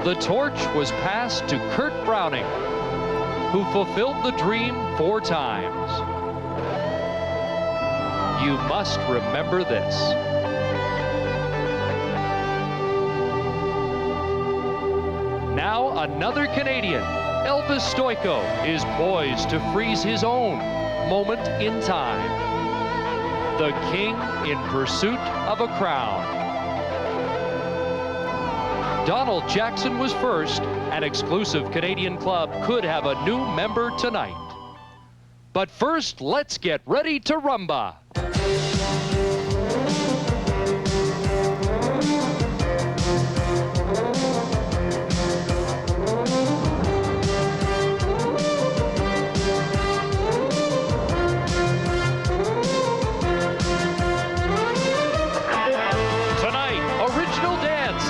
The torch was passed to Kurt Browning, who fulfilled the dream 4 times. You must remember this. Now another Canadian, Elvis Stojko, is poised to freeze his own moment in time. The king in pursuit of a crown. Donald Jackson was first. An exclusive Canadian club could have a new member tonight. But first, let's get ready to rumba.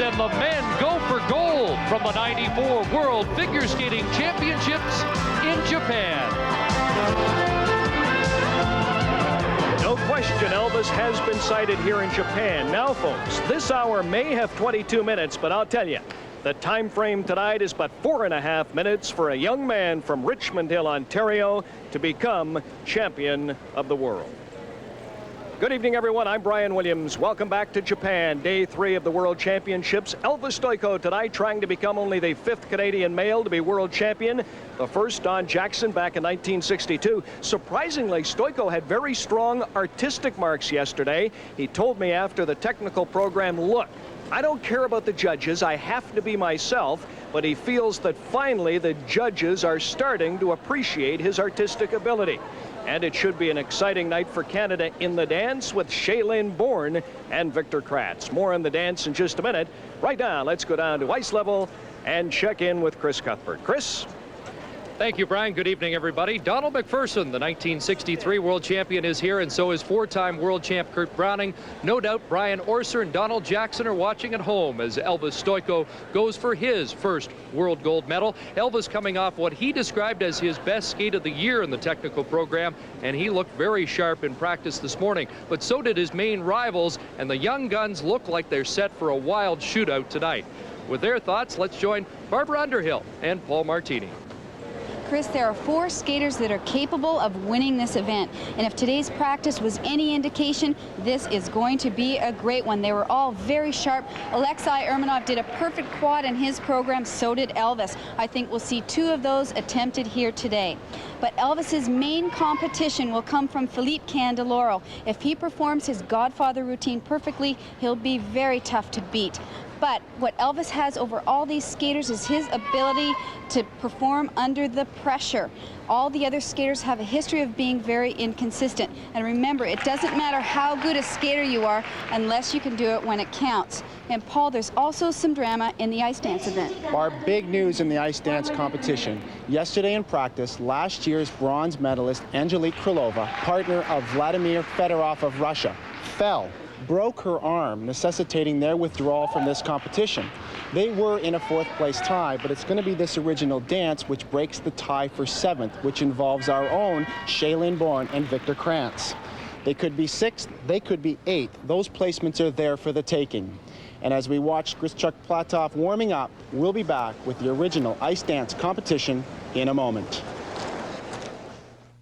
And the men go for gold from the '94 World Figure Skating Championships in Japan. No question, Elvis has been sighted here in Japan. Now, folks, this hour may have 22 minutes, but I'll tell you, the time frame tonight is but 4.5 minutes for a young man from Richmond Hill, Ontario, to become champion of the world. Good evening, everyone. I'm Brian Williams. Welcome back to Japan. Day 3 of the World Championships. Elvis Stojko tonight trying to become only the 5th Canadian male to be world champion. The first, Don Jackson, back in 1962. Surprisingly, Stojko had very strong artistic marks yesterday. He told me after the technical program, look, I don't care about the judges. I have to be myself. But he feels that finally the judges are starting to appreciate his artistic ability. And it should be an exciting night for Canada in the dance with Shailene Bourne and Victor Kratz. More on the dance in just a minute. Right now, let's go down to ice level and check in with Chris Cuthbert. Chris? Thank you, Brian. Good evening, everybody. Donald McPherson, the 1963 world champion, is here, and so is 4-time world champ Kurt Browning. No doubt Brian Orser and Donald Jackson are watching at home as Elvis Stojko goes for his first world gold medal. Elvis coming off what he described as his best skate of the year in the technical program, and he looked very sharp in practice this morning. But so did his main rivals, and the young guns look like they're set for a wild shootout tonight. With their thoughts, let's join Barbara Underhill and Paul Martini. Chris, there are 4 skaters that are capable of winning this event. And if today's practice was any indication, this is going to be a great one. They were all very sharp. Alexei Ermanov did a perfect quad in his program, so did Elvis. I think we'll see 2 of those attempted here today. But Elvis's main competition will come from Philippe Candeloro. If he performs his Godfather routine perfectly, he'll be very tough to beat. But what Elvis has over all these skaters is his ability to perform under the pressure. All the other skaters have a history of being very inconsistent. And remember, it doesn't matter how good a skater you are unless you can do it when it counts. And Paul, there's also some drama in the ice dance event. Our big news in the ice dance competition. Yesterday in practice, last year's bronze medalist Angelique Krylova, partner of Vladimir Fedorov of Russia, fell, broke her arm, necessitating their withdrawal from this competition. They were in a 4th place tie, but it's going to be this original dance which breaks the tie for 7th, which involves our own Shailene Bourne and Victor Kratz. They could be 6th, they could be 8th. Those placements are there for the taking. And as we watch Grischuk Platov warming up, we'll be back with the original ice dance competition in a moment.